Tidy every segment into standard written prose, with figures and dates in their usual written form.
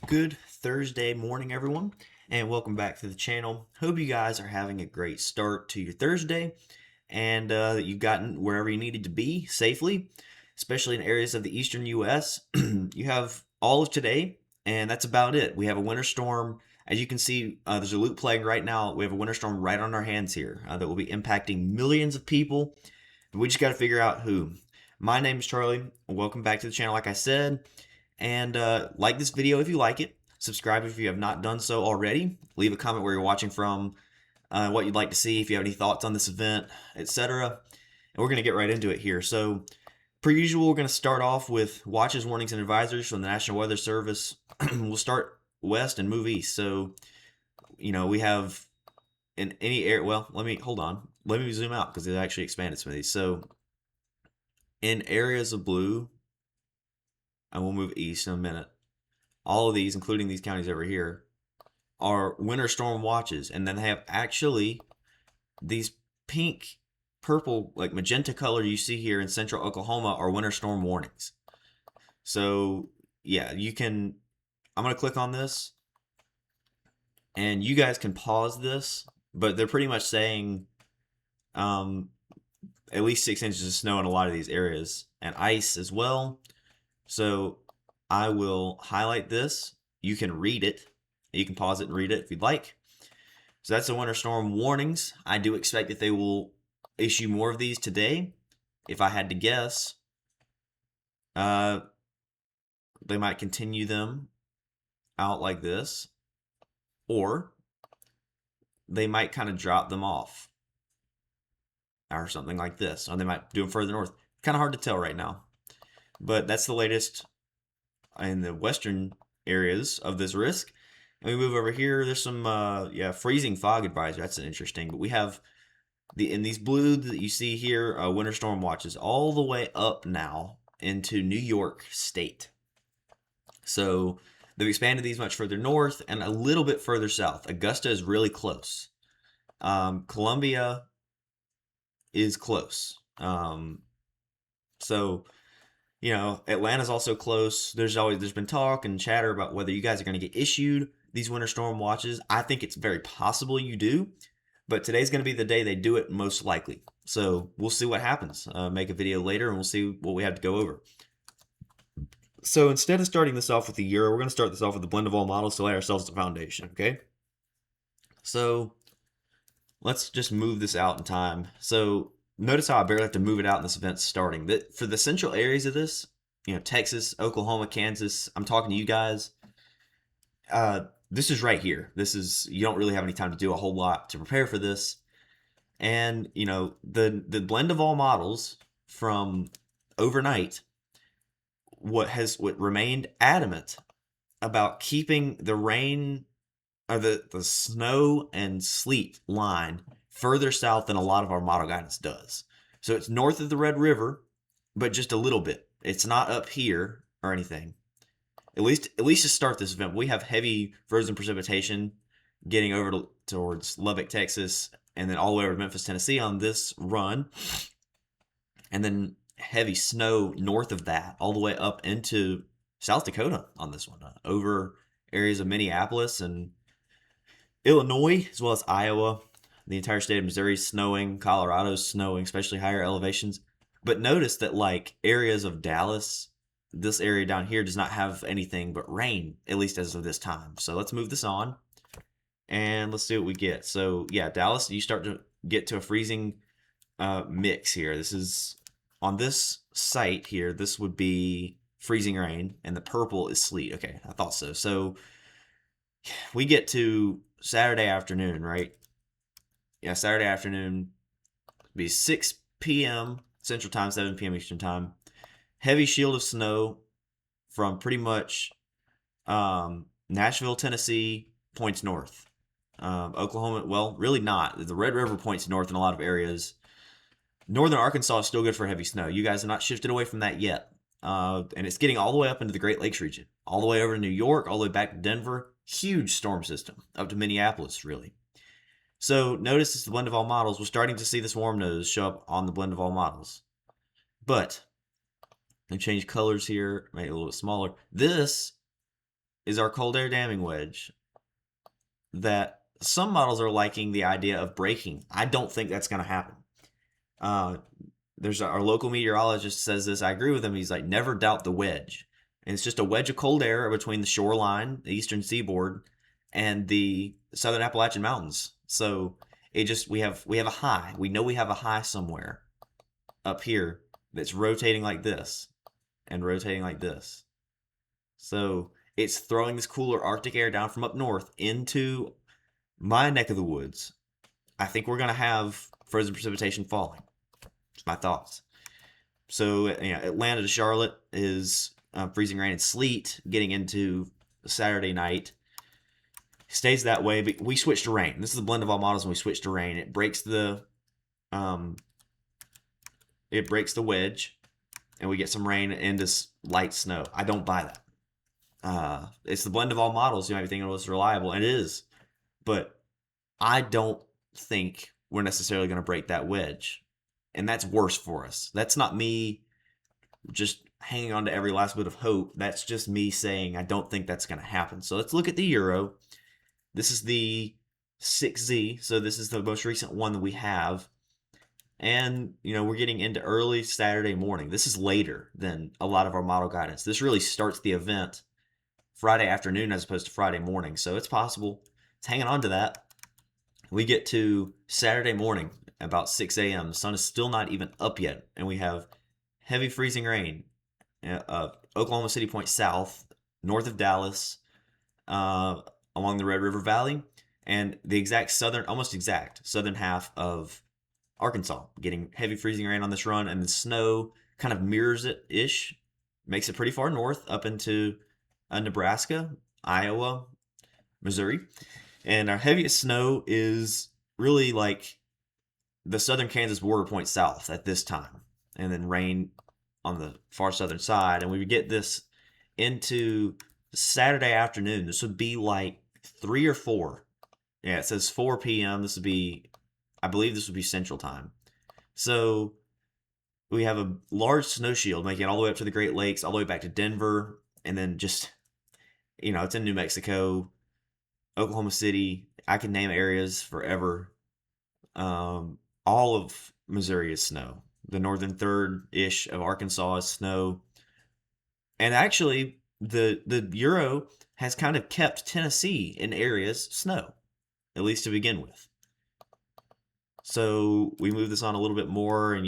Good Thursday morning, everyone, and welcome back to the channel. Hope you guys are having a great start to your Thursday and that you've gotten wherever you needed to be safely, especially in areas of the eastern U.S. You have all of today, and that's about it. We have a winter storm. As you can see, there's a loop playing right now. We have a winter storm right on our hands here that will be impacting millions of people. We just got to figure out who. My name is Charlie. Welcome back to the channel, like I said. And like this video if you like it. Subscribe if you have not done so already. Leave a comment where you're watching from, what you'd like to see, if you have any thoughts on this event, etc. And we're going to get right into it here. So, per usual, we're going to start off with watches, warnings, and advisories from the National Weather Service. We'll start west and move east. So, we have in any area. Well, hold on. Let me zoom out because it actually expanded some of these. So, in areas of blue, and we'll move east in a minute. All of these, including these counties over here, are winter storm watches, and then they have actually these pink, purple, like magenta color you see here in central Oklahoma are winter storm warnings. So yeah, you can. I'm gonna click on this, and you guys can pause this, but they're pretty much saying at least 6 inches of snow in a lot of these areas and ice as well. So I will highlight this. You can read it. You can pause it and read it if you'd like. So that's the winter storm warnings. I do expect that they will issue more of these today. If I had to guess, they might continue them out like this, or they might kind of drop them off or something like this, or they might do them further north. Kind of hard to tell right now, but that's the latest in the western areas of this risk. And we move over here. There's some freezing fog advisory. That's interesting. But we have in these blue that you see here, winter storm watches all the way up now into New York State. So they've expanded these much further north and a little bit further south. Augusta is really close. Columbia is close. So Atlanta's also close. There's been talk and chatter about whether you guys are going to get issued these winter storm watches. I think it's very possible you do, but today's going to be the day they do it most likely. So we'll see what happens. Make a video later and we'll see what we have to go over. So instead of starting this off with the year, we're going to start this off with the blend of all models to lay ourselves the foundation, okay? So let's just move this out in time. So notice how I barely have to move it out in this event starting. For the central areas of this, Texas, Oklahoma, Kansas, I'm talking to you guys. This is right here. You don't really have any time to do a whole lot to prepare for this. And, the blend of all models from overnight, what remained adamant about keeping the rain or the snow and sleet line further south than a lot of our model guidance does. So it's north of the Red River, but just a little bit. It's not up here or anything. At least to start this event, we have heavy frozen precipitation getting over towards Lubbock, Texas, and then all the way over to Memphis, Tennessee on this run. And then heavy snow north of that, all the way up into South Dakota on this one, over areas of Minneapolis and Illinois, as well as Iowa. The entire state of Missouri is snowing. Colorado's snowing, especially higher elevations. But notice that areas of Dallas, this area down here does not have anything but rain, at least as of this time. So let's move this on and let's see what we get. So yeah, Dallas, you start to get to a freezing mix here. This is on this site here. This would be freezing rain, and the purple is sleet. Okay, I thought so. So we get to Saturday afternoon, right? Yeah, Saturday afternoon be 6 p.m. Central Time, 7 p.m. Eastern Time. Heavy shield of snow from pretty much Nashville, Tennessee, points north. Oklahoma, well, really not. The Red River points north in a lot of areas. Northern Arkansas is still good for heavy snow. You guys have not shifted away from that yet. And it's getting all the way up into the Great Lakes region, all the way over to New York, all the way back to Denver. Huge storm system up to Minneapolis, really. So notice it's the blend of all models. We're starting to see this warm nose show up on the blend of all models. But I change colors here, make it a little bit smaller. This is our cold air damming wedge that some models are liking the idea of breaking. I don't think that's going to happen. There's our local meteorologist says this. I agree with him. He's like, never doubt the wedge. And it's just a wedge of cold air between the shoreline, the eastern seaboard, and the southern Appalachian Mountains. So we have a high. We know we have a high somewhere up here that's rotating like this and rotating like this. So it's throwing this cooler Arctic air down from up north into my neck of the woods. I think we're going to have frozen precipitation falling. It's my thoughts. So, Atlanta to Charlotte is freezing rain and sleet getting into Saturday night. Stays that way, but we switch to rain. This is a blend of all models, and we switch to rain. It breaks the wedge, and we get some rain into light snow. I don't buy that. It's the blend of all models. Everything was reliable, and it is. But I don't think we're necessarily going to break that wedge. And that's worse for us. That's not me just hanging on to every last bit of hope. That's just me saying I don't think that's going to happen. So let's look at the Euro. This is the 6Z. So this is the most recent one that we have. And, we're getting into early Saturday morning. This is later than a lot of our model guidance. This really starts the event Friday afternoon as opposed to Friday morning. So it's possible. It's hanging on to that. We get to Saturday morning about 6 a.m. The sun is still not even up yet, and we have heavy freezing rain. Oklahoma City Point south, north of Dallas, along the Red River Valley, and the almost exact southern half of Arkansas, getting heavy freezing rain on this run, and the snow kind of mirrors it-ish, makes it pretty far north up into Nebraska, Iowa, Missouri. And our heaviest snow is really like the southern Kansas border point south at this time, and then rain on the far southern side. And we would get this into Saturday afternoon. This would be like 3 or 4. Yeah, it says 4 p.m. I believe this would be Central Time. So we have a large snow shield making it all the way up to the Great Lakes, all the way back to Denver, and then just, it's in New Mexico, Oklahoma City. I can name areas forever. All of Missouri is snow. The northern third-ish of Arkansas is snow. And actually, the Euro has kind of kept Tennessee in areas snow, at least to begin with. So we move this on a little bit more, and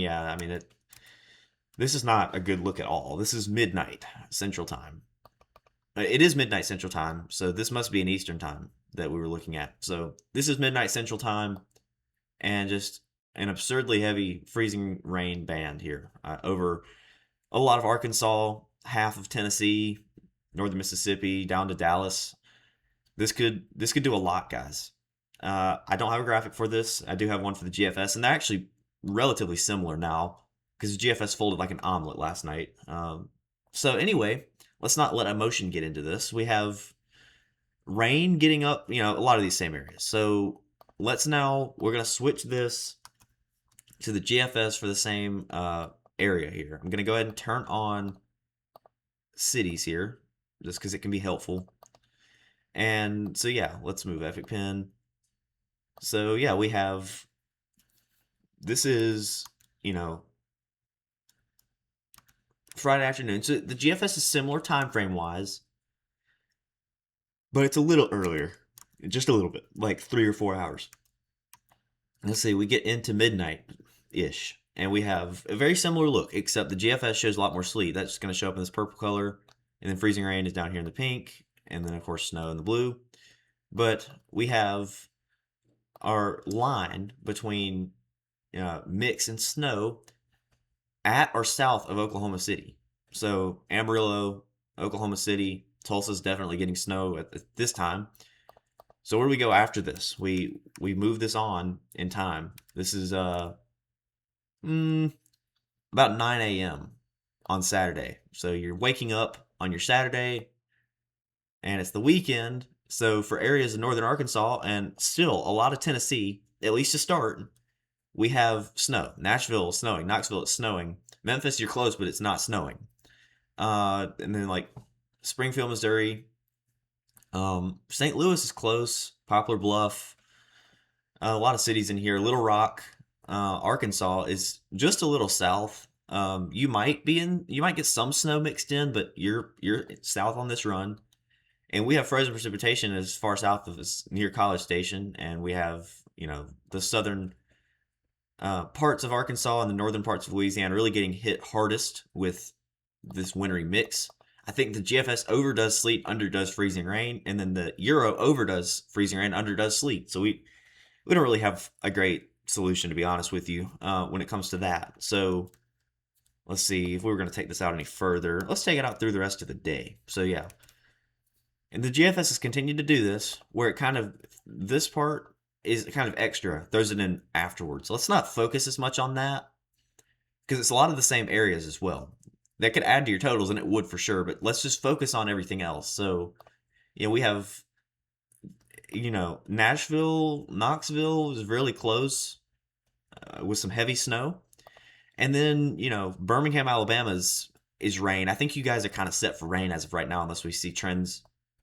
this is not a good look at all. This is midnight Central Time. It is midnight Central Time, so this must be an Eastern Time that we were looking at. So this is midnight Central Time, and just an absurdly heavy freezing rain band here over a lot of Arkansas, half of Tennessee, northern Mississippi, down to Dallas. This could do a lot, guys. I don't have a graphic for this. I do have one for the GFS, and they're actually relatively similar now because the GFS folded like an omelet last night. So anyway, let's not let emotion get into this. We have rain getting up, a lot of these same areas. So we're going to switch this to the GFS for the same area here. I'm going to go ahead and turn on cities here just because it can be helpful. And so, let's move Epic Pen. So, we have, this is, Friday afternoon. So the GFS is similar time frame wise, but it's a little earlier, just a little bit, like 3 or 4 hours. Let's see, we get into midnight-ish, and we have a very similar look, except the GFS shows a lot more sleet. That's just going to show up in this purple color, and then freezing rain is down here in the pink, and then, of course, snow in the blue. But we have our line between mix and snow at or south of Oklahoma City. So Amarillo, Oklahoma City, Tulsa's definitely getting snow at this time. So where do we go after this? We move this on in time. This is about 9 a.m. on Saturday. So you're waking up on your Saturday, and it's the weekend. So for areas in northern Arkansas and still a lot of Tennessee, at least to start, we have snow. Nashville is snowing. Knoxville is snowing. Memphis, you're close, but it's not snowing. And then like Springfield, Missouri, St. Louis is close. Poplar Bluff, a lot of cities in here. Little Rock, Arkansas is just a little south. You might get some snow mixed in, but you're south on this run. And we have frozen precipitation as far south of us near College Station, and we have, the southern parts of Arkansas and the northern parts of Louisiana really getting hit hardest with this wintry mix. I think the GFS overdoes sleet, underdoes freezing rain, and then the Euro overdoes freezing rain, underdoes sleet. So we don't really have a great solution, to be honest with you, when it comes to that. So let's see if we were going to take this out any further. Let's take it out through the rest of the day. So yeah, and the GFS has continued to do this, where this part is kind of extra, throws it in afterwards. Let's not focus as much on that because it's a lot of the same areas as well. That could add to your totals, and it would for sure, but let's just focus on everything else. So, we have, Nashville, Knoxville is really close with some heavy snow. And then, Birmingham, Alabama is rain. I think you guys are kind of set for rain as of right now, unless we see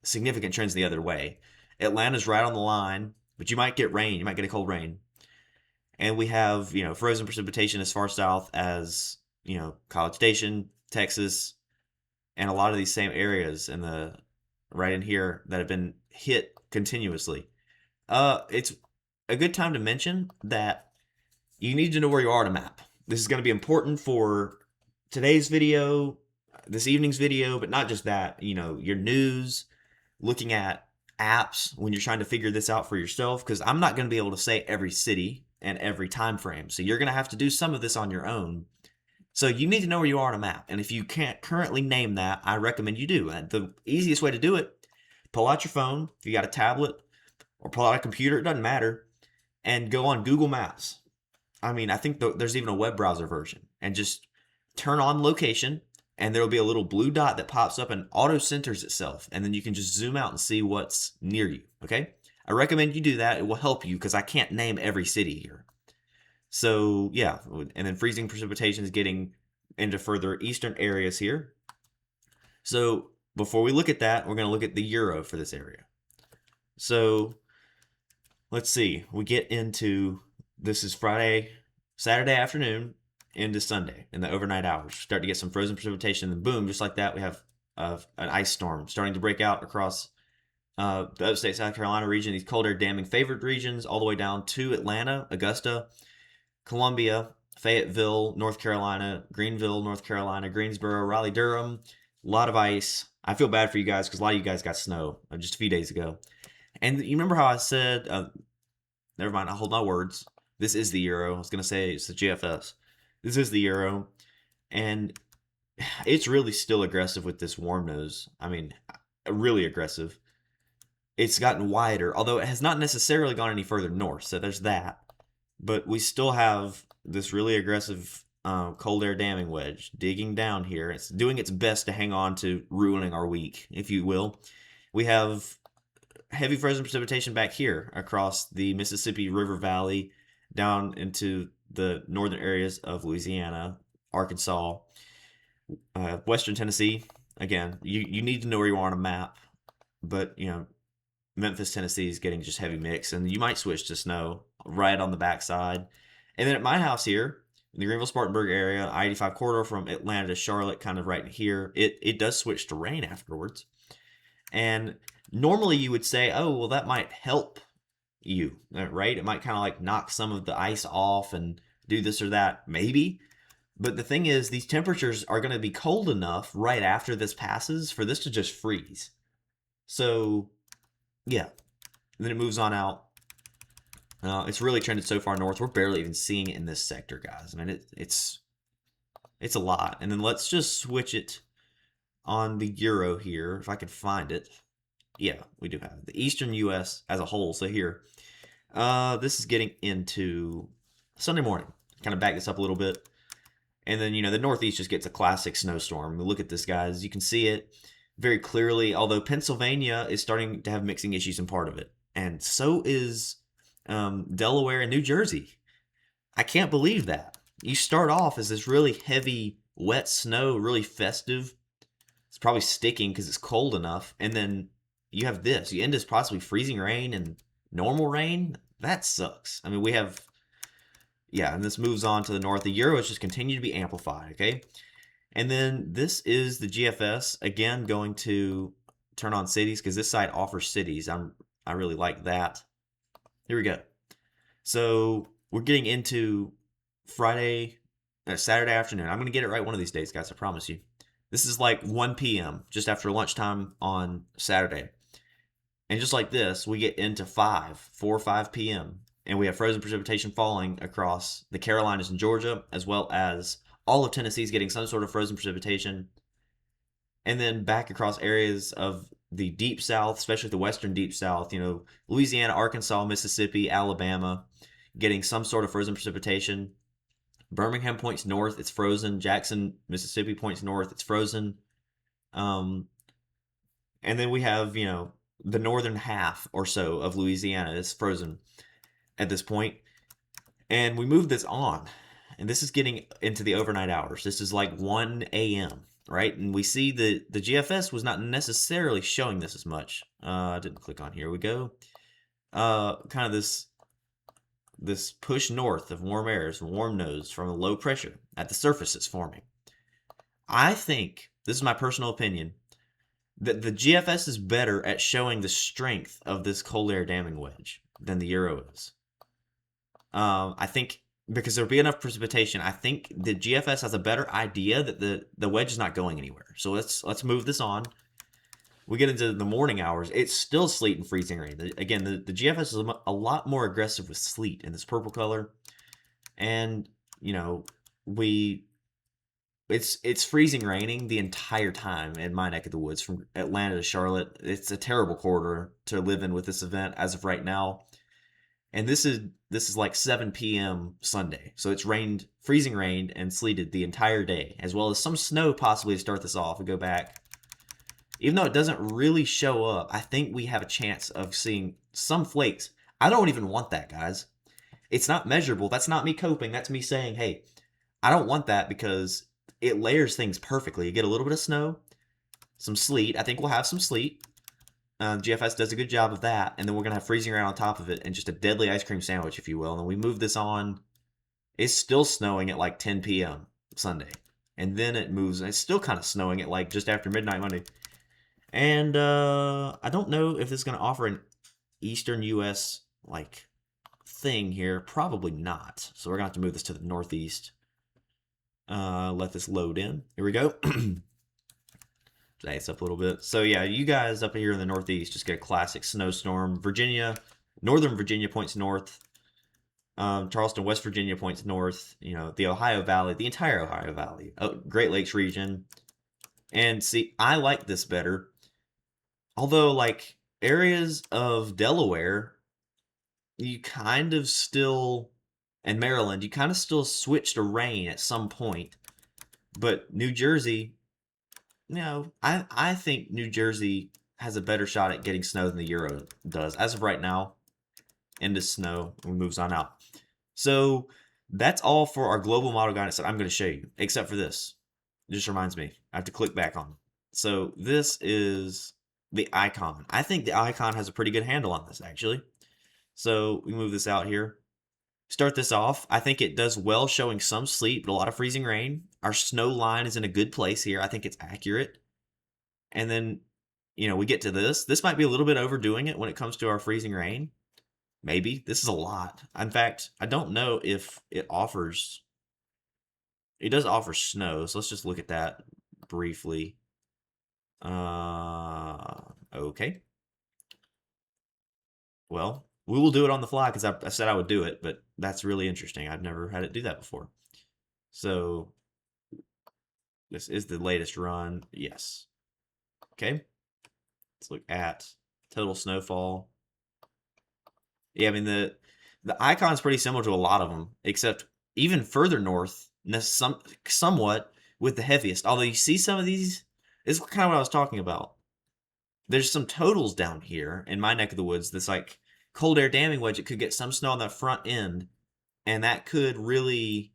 significant trends the other way. Atlanta's right on the line, but you might get rain. You might get a cold rain. And we have, frozen precipitation as far south as, College Station, Texas, and a lot of these same areas right in here that have been hit continuously. It's a good time to mention that you need to know where you are on a map. This is going to be important for today's video, this evening's video, but not just that, your news, looking at apps when you're trying to figure this out for yourself, because I'm not going to be able to say every city and every time frame. So you're going to have to do some of this on your own. So you need to know where you are on a map. And if you can't currently name that, I recommend you do. And the easiest way to do it, pull out your phone, if you got a tablet, or pull out a computer, it doesn't matter, and go on Google Maps. I mean, I think there's even a web browser version. And just turn on location, and there'll be a little blue dot that pops up and auto centers itself. And then you can just zoom out and see what's near you, okay? I recommend you do that. It will help you because I can't name every city here. So yeah, and then freezing precipitation is getting into further eastern areas here. So before we look at that, we're going to look at the Euro for this area. So let's see, we get into, this is Saturday afternoon into Sunday in the overnight hours. Start to get some frozen precipitation, and boom, just like that, we have an ice storm starting to break out across the upstate South Carolina region, these cold air damming favored regions, all the way down to Atlanta, Augusta, Columbia, Fayetteville, North Carolina, Greenville, North Carolina, Greensboro, Raleigh, Durham. A lot of ice. I feel bad for you guys because a lot of you guys got snow just a few days ago. And you remember how I said, never mind, I'll hold my words. This is the Euro. I was going to say it's the GFS. This is the Euro. And it's really still aggressive with this warm nose. I mean, really aggressive. It's gotten wider, although it has not necessarily gone any further north. So there's that. But we still have this really aggressive cold air damming wedge digging down here. It's doing its best to hang on to ruining our week, if you will. We have heavy frozen precipitation back here across the Mississippi River Valley down into the northern areas of Louisiana, Arkansas, Western Tennessee. Again, you need to know where you are on a map, but Memphis, Tennessee is getting just heavy mix, and you might switch to snow right on the backside. And then at my house here, in the Greenville-Spartanburg area, I-85 corridor from Atlanta to Charlotte, kind of right here, it does switch to rain afterwards. And normally you would say, oh, well, that might help you, right? It might kind of like knock some of the ice off and do this or that, maybe. But the thing is, these temperatures are going to be cold enough right after this passes for this to just freeze. So yeah, and then it moves on out. It's really trended so far north. We're barely even seeing it in this sector, guys. I mean, it's a lot. And then let's just switch it on the Euro here, if I could find it. Yeah, we do have it. The eastern U.S. as a whole. So here, this is getting into Sunday morning. Kind of back this up a little bit. And then, the Northeast just gets a classic snowstorm. Look at this, guys. You can see it very clearly, although Pennsylvania is starting to have mixing issues in part of it. And so is Delaware and New Jersey. I can't believe that. You start off as this really heavy, wet snow, really festive. It's probably sticking because it's cold enough. And then, you have this. You end as possibly freezing rain and normal rain. That sucks. I mean, we have, yeah, and this moves on to the north. The Euros just continue to be amplified, okay? And then this is the GFS. Again, going to turn on cities because this site offers cities. I really like that. Here we go. So we're getting into Saturday afternoon. I'm going to get it right one of these days, guys. I promise you. This is like 1 p.m., just after lunchtime on Saturday. And just like this, we get into 4 or 5 p.m. And we have frozen precipitation falling across the Carolinas and Georgia, as well as all of Tennessee is getting some sort of frozen precipitation. And then back across areas of the deep south, especially the western deep south, Louisiana, Arkansas, Mississippi, Alabama, getting some sort of frozen precipitation. Birmingham points north, it's frozen. Jackson, Mississippi points north, it's frozen. And then we have, the northern half or so of Louisiana is frozen at this point. And we move this on. And this is getting into the overnight hours. This is like 1 a.m., right? And we see the GFS was not necessarily showing this as much. I didn't click on here. We go. Kind of this push north of warm airs, warm nose from a low pressure at the surface it's forming. I think, this is my personal opinion, that the GFS is better at showing the strength of this cold air damming wedge than the Euro is. I think because there'll be enough precipitation, I think the GFS has a better idea that the wedge is not going anywhere. So let's move this on. We get into the morning hours. It's still sleet and freezing rain. Again, the GFS is a lot more aggressive with sleet in this purple color. And, it's freezing raining the entire time in my neck of the woods from Atlanta to Charlotte. It's a terrible corridor to live in with this event as of right now. And this is like 7 p.m. Sunday. So it's freezing rained and sleeted the entire day, as well as some snow possibly to start this off and go back. Even though it doesn't really show up, I think we have a chance of seeing some flakes. I don't even want that, guys. It's not measurable. That's not me coping. That's me saying, hey, I don't want that because it layers things perfectly. You get a little bit of snow, some sleet. I think we'll have some sleet. GFS does a good job of that. And then we're going to have freezing rain on top of it and just a deadly ice cream sandwich, if you will. And then we move this on. It's still snowing at like 10 p.m. Sunday. And then it moves. It's still kind of snowing at like just after midnight Monday. And I don't know if this is going to offer an Eastern U.S. thing here. Probably not. So we're going to have to move this to the Northeast. Let this load in. Here we go. Ice up a little bit. So yeah, you guys up here in the Northeast just get a classic snowstorm. Northern Virginia points north. Charleston, West Virginia points north. The Ohio Valley, the entire Ohio Valley, Great Lakes region. And see, I like this better. Although, areas of Delaware, you kind of still, and Maryland, you kind of still switch to rain at some point. But New Jersey, I think New Jersey has a better shot at getting snow than the Euro does. As of right now, into snow, and moves on out. So that's all for our global model guidance that I'm going to show you, except for this. It just reminds me, I have to click back on. So this is the icon. I think the icon has a pretty good handle on this, actually. So we move this out here. Start this off. I think it does well showing some sleet, but a lot of freezing rain. Our snow line is in a good place here. I think it's accurate. And then, we get to this. This might be a little bit overdoing it when it comes to our freezing rain. Maybe. This is a lot. In fact, I don't know if it offers... It does offer snow, so let's just look at that briefly. Okay. Well, we will do it on the fly because I said I would do it, but that's really interesting. I've never had it do that before. So this is the latest run. Yes. Okay. Let's look at total snowfall. Yeah, I mean, the icon's pretty similar to a lot of them, except even further north, somewhat with the heaviest. Although you see some of these, this is kind of what I was talking about. There's some totals down here in my neck of the woods that's like cold air damming wedge. It could get some snow on the front end, and that could really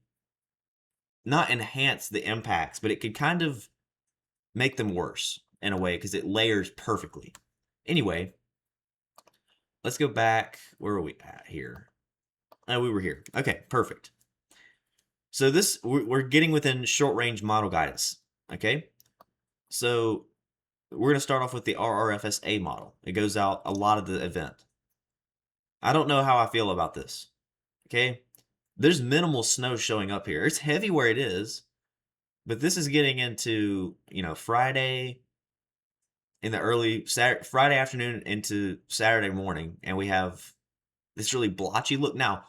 not enhance the impacts, but it could kind of make them worse in a way because it layers perfectly. Anyway, let's go back. Where are we at here? Oh, we were here. Okay, perfect. So we're getting within short range model guidance. Okay, so we're going to start off with the RRFSA model. It goes out a lot of the event. I don't know how I feel about this. Okay, there's minimal snow showing up here. It's heavy where it is, but this is getting into Friday in the early Friday afternoon into Saturday morning, and we have this really blotchy look. Now,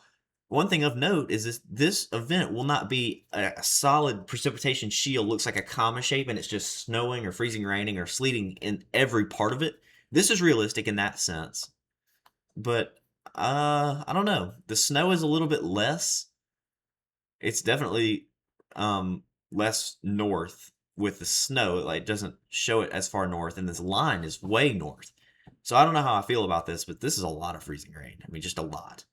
one thing of note is this event will not be a solid precipitation shield, looks like a comma shape, and it's just snowing or freezing, raining, or sleeting in every part of it. This is realistic in that sense, but I don't know. The snow is a little bit less. It's definitely less north with the snow. Like, it doesn't show it as far north, and this line is way north. So I don't know how I feel about this, but this is a lot of freezing rain. I mean, just a lot.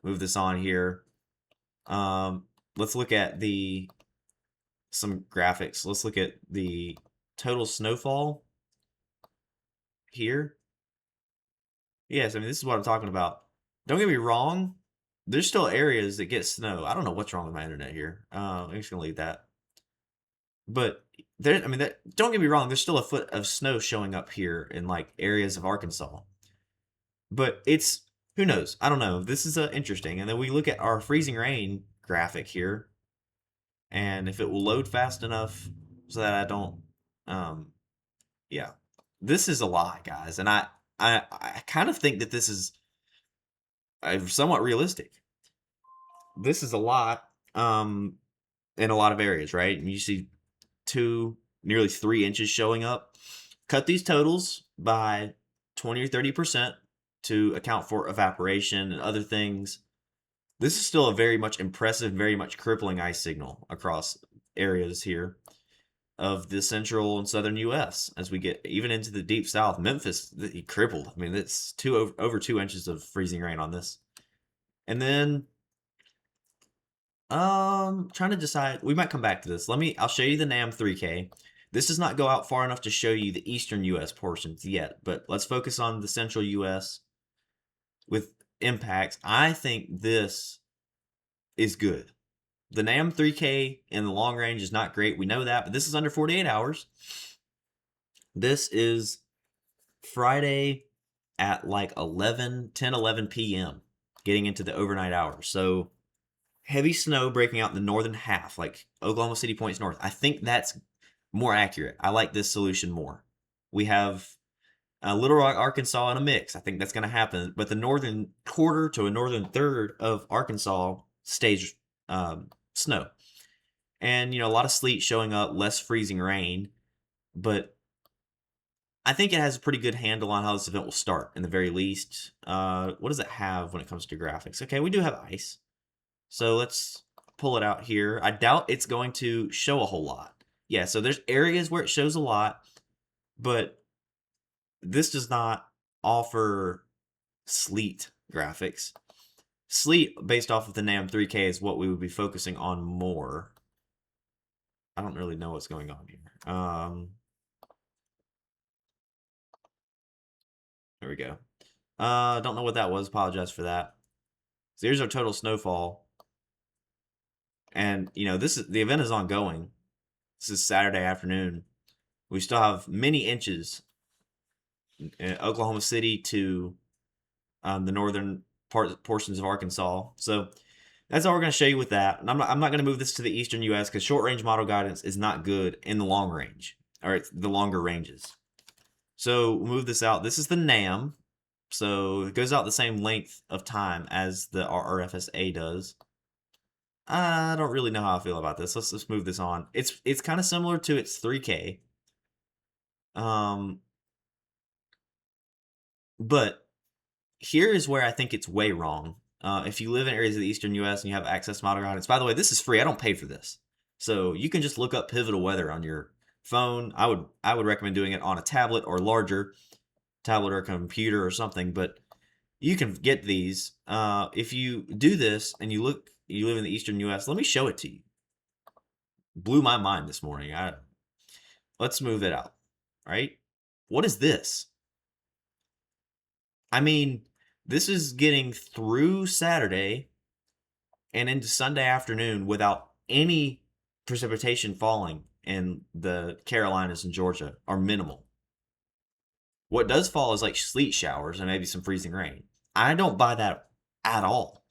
Move this on here. Let's look at some graphics. Let's look at the total snowfall here. Yes, I mean, this is what I'm talking about. Don't get me wrong. There's still areas that get snow. I don't know what's wrong with my internet here. I'm just gonna leave that. But there, I mean, don't get me wrong. There's still a foot of snow showing up here in like areas of Arkansas. But it's who knows? I don't know. This is interesting. And then we look at our freezing rain graphic here, and if it will load fast enough so that I don't, yeah, this is a lot, guys. And I kind of think that this is somewhat realistic. This is a lot, in a lot of areas, right? And you see nearly 3 inches showing up. Cut these totals by 20 or 30% to account for evaporation and other things. This is still a very much impressive, very much crippling ice signal across areas here of the central and southern U.S. As we get even into the deep south. Memphis, crippled. I mean, it's over 2 inches of freezing rain on this. And then, trying to decide. We might come back to this. I'll show you the NAM 3K. This does not go out far enough to show you the eastern U.S. portions yet, but let's focus on the central U.S. with impacts. I think this is good. The NAM 3K in the long range is not great. We know that, but this is under 48 hours. This is Friday at like 11 p.m., getting into the overnight hours. So heavy snow breaking out in the northern half, like Oklahoma City points north. I think that's more accurate. I like this solution more. We have Little Rock, Arkansas in a mix. I think that's going to happen. But the northern quarter to a northern third of Arkansas stays snow. And, a lot of sleet showing up, less freezing rain. But I think it has a pretty good handle on how this event will start, in the very least. What does it have when it comes to graphics? Okay, we do have ice. So let's pull it out here. I doubt it's going to show a whole lot. Yeah, so there's areas where it shows a lot, but this does not offer sleet graphics. Sleet, based off of the NAM 3K, is what we would be focusing on more. I don't really know what's going on here. There we go. Don't know what that was. Apologize for that. So here's our total snowfall. And, the event is ongoing. This is Saturday afternoon. We still have many inches in Oklahoma City to the northern portions of Arkansas. So that's all we're going to show you with that. And I'm not going to move this to the eastern U.S. because short range model guidance is not good in the long range, or the longer ranges. So we'll move this out. This is the NAM. So it goes out the same length of time as the RRFSA does. I don't really know how I feel about this. Let's move this on. It's kind of similar to its 3K. But here is where I think it's way wrong. If you live in areas of the eastern U.S. and you have access to model guidance, by the way, this is free. I don't pay for this, so you can just look up Pivotal Weather on your phone. I would recommend doing it on a tablet or larger tablet or a computer or something. But you can get these. If you do this and you live in the eastern U.S., let me show it to you. Blew my mind this morning. Let's move it out. Right? What is this? I mean, this is getting through Saturday and into Sunday afternoon without any precipitation falling in the Carolinas and Georgia, are minimal. What does fall is like sleet showers and maybe some freezing rain. I don't buy that at all.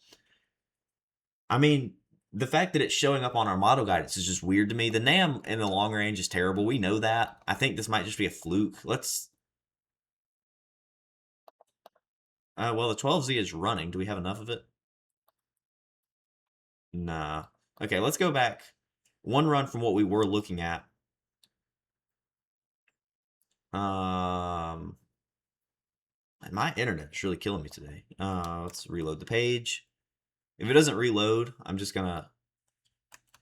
I mean, the fact that it's showing up on our model guidance is just weird to me. The NAM in the long range is terrible. We know that. I think this might just be a fluke. Let's. Well, the 12Z is running. Do we have enough of it? Nah. Okay, let's go back one run from what we were looking at. My internet is really killing me today. Let's reload the page. If it doesn't reload, I'm just gonna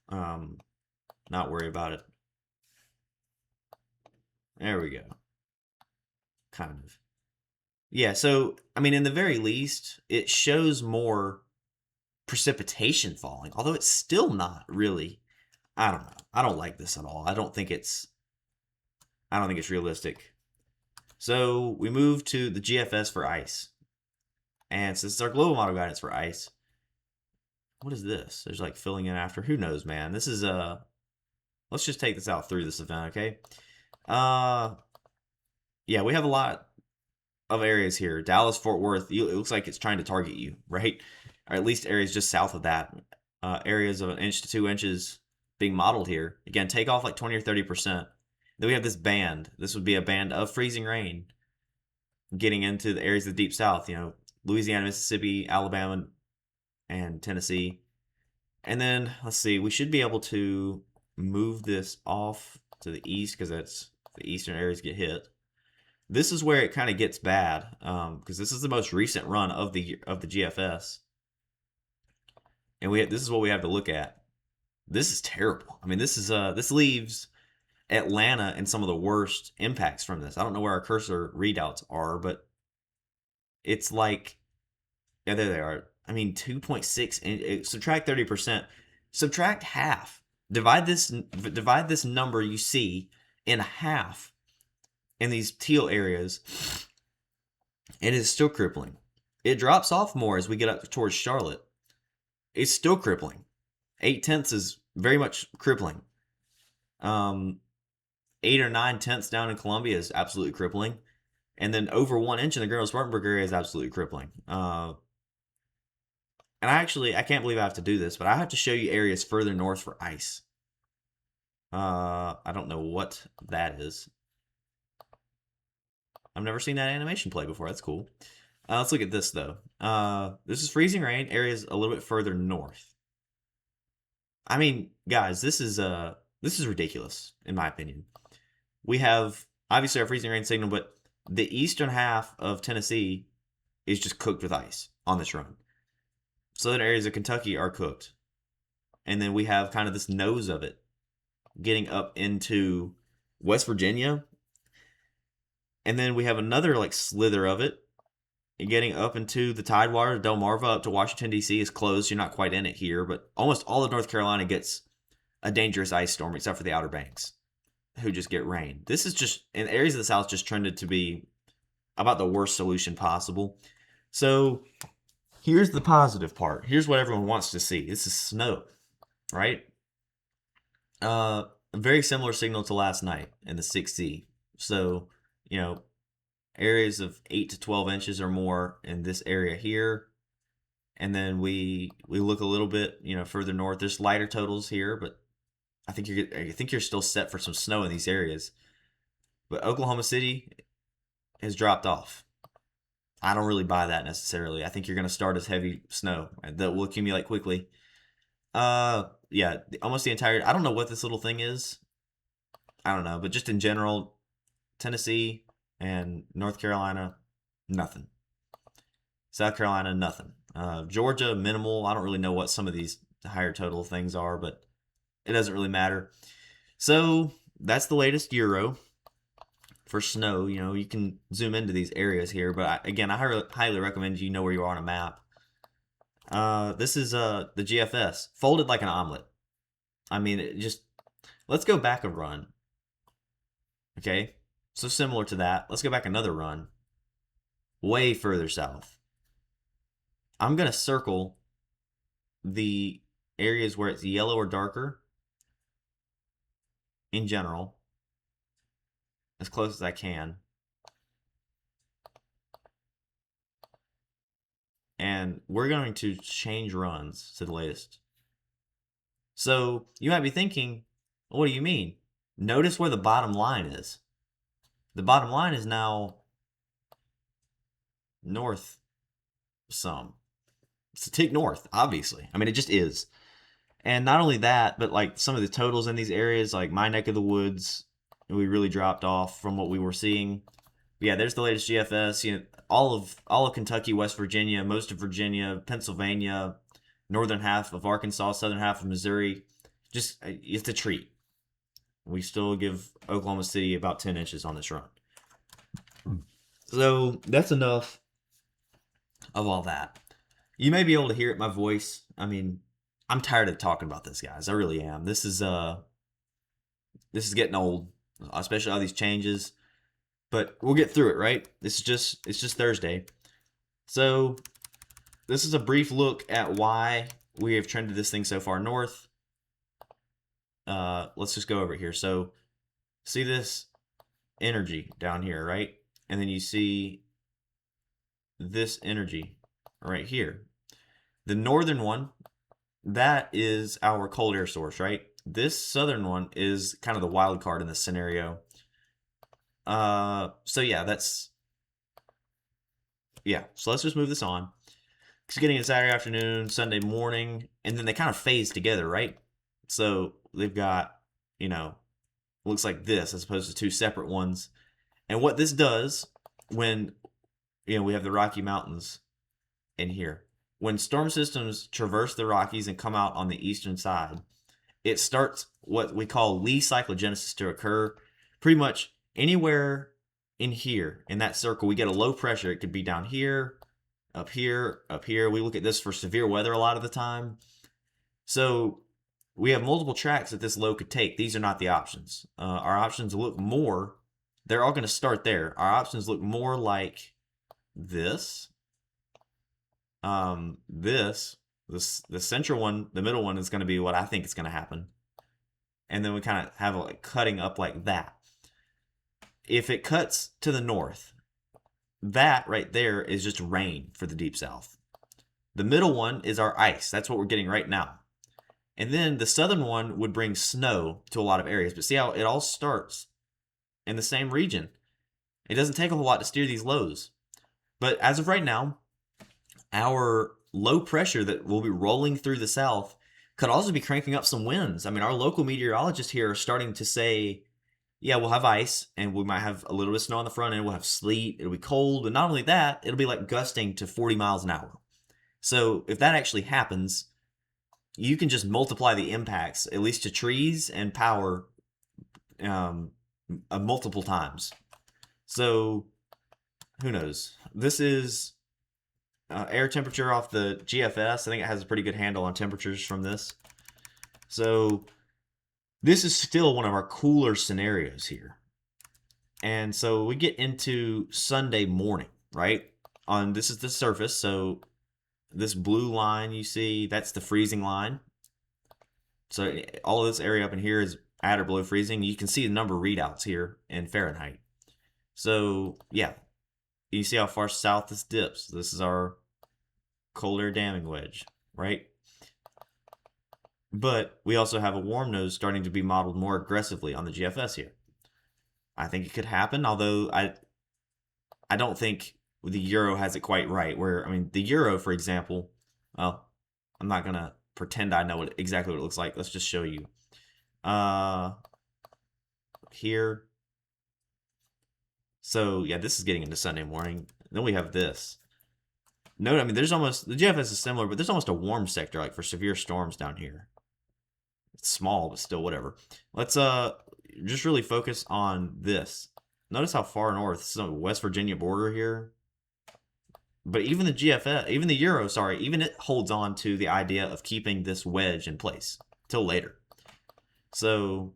not worry about it. There we go. Kind of. Yeah, so I mean, in the very least, it shows more precipitation falling, although it's still not really. I don't know. I don't like this at all. I don't think it's realistic. So we move to the GFS for ice. And since it's our global model guidance for ice, what is this? There's like filling in after. Who knows, man? This is let's just take this out through this event, okay? Yeah, we have a lot of areas here. Dallas, Fort Worth, it looks like it's trying to target you, right? Or at least areas just south of that. Areas of 1 inch to 2 inches being modeled here. Again, take off like 20 or 30%. Then we have this band. This would be a band of freezing rain getting into the areas of the deep south, Louisiana, Mississippi, Alabama, and Tennessee. And then, let's see, we should be able to move this off to the east because that's the eastern areas get hit. This is where it kind of gets bad because this is the most recent run of the GFS. And this is what we have to look at. This is terrible. I mean, this leaves Atlanta in some of the worst impacts from this. I don't know where our cursor readouts are, but it's like, yeah, there they are. I mean, 2.6, subtract 30%, subtract half. Divide this number you see in half in these teal areas. It is still crippling. It drops off more as we get up towards Charlotte. It's still crippling. 8/10 is very much crippling. 8 or 9/10 down in Columbia is absolutely crippling. And then over 1 inch in the Greensboro-Spartanburg area is absolutely crippling. And I can't believe I have to do this, but I have to show you areas further north for ice. I don't know what that is. I've never seen that animation play before. That's cool. Let's look at this, though. This is freezing rain, areas a little bit further north. I mean, guys, this is ridiculous, in my opinion. We have, obviously, our freezing rain signal, but the eastern half of Tennessee is just cooked with ice on this run. Southern areas of Kentucky are cooked. And then we have kind of this nose of it getting up into West Virginia. And then we have another like slither of it getting up into the Tidewater, Delmarva up to Washington, D.C. is closed. You're not quite in it here, but almost all of North Carolina gets a dangerous ice storm except for the Outer Banks, who just get rain. This is just, in areas of the South, just trended to be about the worst solution possible. So here's the positive part. Here's what everyone wants to see. This is snow, right? A very similar signal to last night in the 6Z. So, areas of 8 to 12 inches or more in this area here. And then we look a little bit, further north. There's lighter totals here, but I think you're still set for some snow in these areas. But Oklahoma City has dropped off. I don't really buy that necessarily. I think you're going to start as heavy snow that will accumulate quickly. Yeah, almost the entire. I don't know what this little thing is. I don't know, but just in general, Tennessee and North Carolina, nothing. South Carolina, nothing. Georgia, minimal. I don't really know what some of these higher total things are, but it doesn't really matter. So that's the latest Euro for snow. You can zoom into these areas here, but I highly recommend you know where you are on a map. This is the GFS folded like an omelet. I mean, let's go back a run. Okay, so similar to that, let's go back another run. way further south. I'm going to circle the areas where it's yellow or darker in general as close as I can. And we're going to change runs to the latest. So you might be thinking, what do you mean? Notice where the bottom line is. The bottom line is now north some. It's a tick north, obviously. I mean, it just is. And not only that, but like some of the totals in these areas, like my neck of the woods, we really dropped off from what we were seeing. But yeah, there's the latest GFS. You know, all of Kentucky, West Virginia, most of Virginia, Pennsylvania, northern half of Arkansas, southern half of Missouri. Just it's a treat. We still give Oklahoma City about 10 inches on this run. So that's enough of all that. You may be able to hear it in my voice. I mean, I'm tired of talking about this, guys. I really am. This is getting old, especially all these changes. But we'll get through it, right? It's just Thursday. So this is a brief look at why we have trended this thing so far north. Let's just go over here. So see this energy down here, right? And then you see this energy right here. The northern one, that is our cold air source, right? This southern one is kind of the wild card in this scenario. So yeah, so let's just move this on. It's getting a Saturday afternoon, Sunday morning, and then they kind of phase together, right? So they've got, looks like this as opposed to two separate ones. And what this does when, we have the Rocky Mountains in here. When storm systems traverse the Rockies and come out on the eastern side, it starts what we call Lee cyclogenesis to occur. Pretty much anywhere in here, in that circle, we get a low pressure. It could be down here, up here, up here. We look at this for severe weather a lot of the time. So we have multiple tracks that this low could take. These are not the options. Our options look more, they're all going to start there. Our options look more like this. The central one, the middle one is going to be what I think is going to happen. And then we kind of have like cutting up like that. If it cuts to the north, that right there is just rain for the deep south. The middle one is our ice. That's what we're getting right now. And then the southern one would bring snow to a lot of areas. But see how it all starts in the same region. It doesn't take a whole lot to steer these lows. But as of right now, our low pressure that will be rolling through the south could also be cranking up some winds. I mean, our local meteorologists here are starting to say, yeah, we'll have ice and we might have a little bit of snow on the front end. We'll have sleet. It'll be cold. But not only that, it'll be like gusting to 40 miles an hour. So if that actually happens, you can just multiply the impacts, at least to trees and power, multiple times. So who knows? This is air temperature off the GFS. I think it has a pretty good handle on temperatures from this. So this is still one of our cooler scenarios here. And so we get into Sunday morning, right? This is the surface. So this blue line you see, that's the freezing line. So all of this area up in here is at or below freezing. You can see the number of readouts here in Fahrenheit. So yeah, you see how far south this dips. This is our cold air damming wedge, right? But we also have a warm nose starting to be modeled more aggressively on the GFS here. I think it could happen, although I don't think the Euro has it quite right. Where, I mean, the Euro, for example, well, I'm not going to pretend I know exactly what it looks like. Let's just show you. Here. So, yeah, this is getting into Sunday morning. Then we have this. Note, I mean, there's almost, the GFS is similar, but there's almost a warm sector, like for severe storms down here. It's small, but still, whatever. Let's just really focus on this. Notice how far north, this is on the West Virginia border here. But even the GFS, even the Euro, sorry, even it holds on to the idea of keeping this wedge in place till later. So,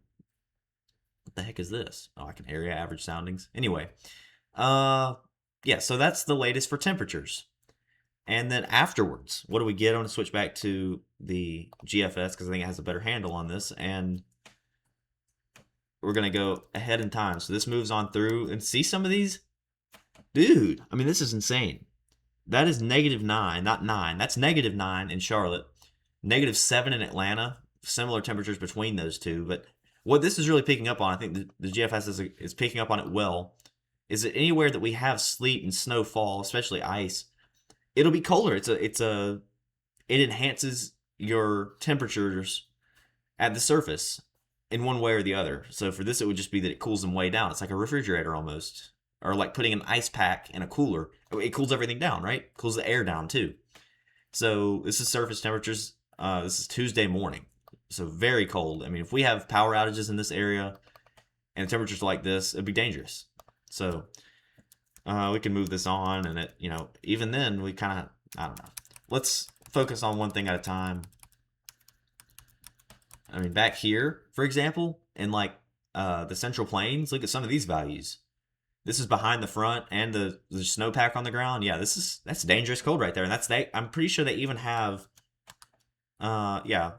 what the heck is this? Oh, I can area average soundings. Anyway, yeah, so that's the latest for temperatures. And then afterwards, what do we get? I'm going to switch back to the GFS because I think it has a better handle on this. And we're going to go ahead in time. So this moves on through and see some of these. Dude, I mean, this is insane. That is -9, not 9. That's -9 in Charlotte, -7 in Atlanta. Similar temperatures between those two. But what this is really picking up on, I think the GFS is picking up on it well, is that anywhere that we have sleet and snowfall, especially ice, it'll be colder. It enhances your temperatures at the surface in one way or the other. So for this, it would just be that it cools them way down. It's like a refrigerator almost, or like putting an ice pack in a cooler. It cools everything down, right? Cools the air down too. So this is surface temperatures. This is Tuesday morning, so very cold. I mean, if we have power outages in this area and temperatures like this, it'd be dangerous. So we can move this on, and even then we kind of, I don't know. Let's focus on one thing at a time. I mean, back here, for example, in like the Central Plains, look at some of these values. This is behind the front and the snowpack on the ground. Yeah, that's dangerous cold right there. And I'm pretty sure they even have, yeah.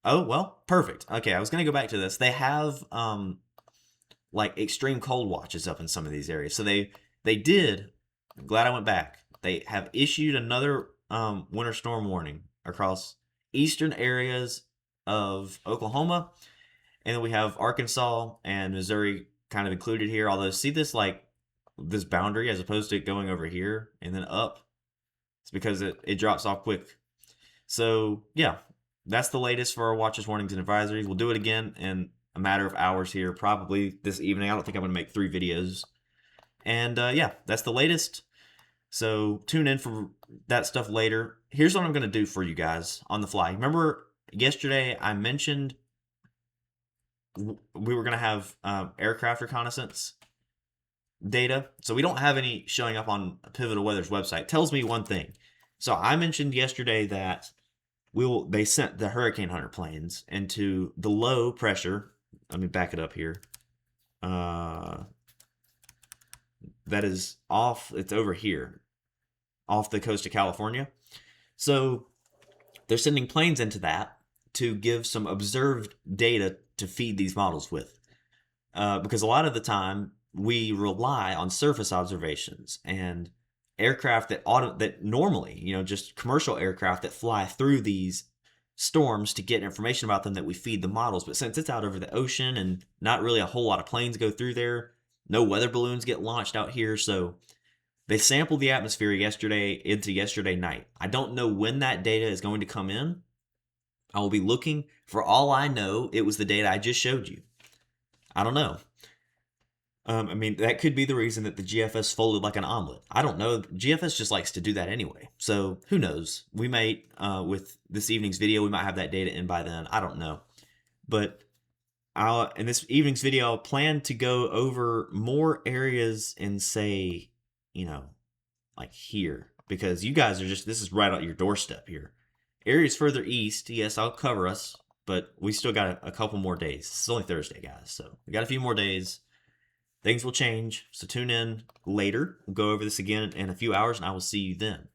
Oh, well, perfect. Okay, I was going to go back to this. They have like extreme cold watches up in some of these areas. So they did, I'm glad I went back. They have issued another winter storm warning across eastern areas of Oklahoma. And then we have Arkansas and Missouri kind of included here. Although, see this boundary as opposed to going over here and then up? It's because it drops off quick. So, yeah, that's the latest for our watches, warnings, and advisories. We'll do it again in a matter of hours here, probably this evening. I don't think I'm going to make 3 videos. And, yeah, that's the latest. So tune in for that stuff later. Here's what I'm going to do for you guys on the fly. Remember yesterday I mentioned we were going to have aircraft reconnaissance data. So we don't have any showing up on Pivotal Weather's website. It tells me one thing. So I mentioned yesterday that they sent the Hurricane Hunter planes into the low pressure. Let me back it up here. That is off. It's over here, off the coast of California. So they're sending planes into that to give some observed data to feed these models with. Because a lot of the time we rely on surface observations and aircraft that normally, just commercial aircraft that fly through these storms to get information about them that we feed the models. But since it's out over the ocean and not really a whole lot of planes go through there, no weather balloons get launched out here. So they sampled the atmosphere into yesterday night. I don't know when that data is going to come in. I will be looking. For all I know, it was the data I just showed you. I don't know. I mean, that could be the reason that the GFS folded like an omelet. I don't know. GFS just likes to do that anyway. So who knows? We might, with this evening's video, we might have that data in by then. I don't know. But in this evening's video, I'll plan to go over more areas and say, like here. Because you guys are this is right on your doorstep here. Areas further east, yes, I'll cover us. But we still got a couple more days. It's only Thursday, guys. So we got a few more days. Things will change, so tune in later. We'll go over this again in a few hours, and I will see you then.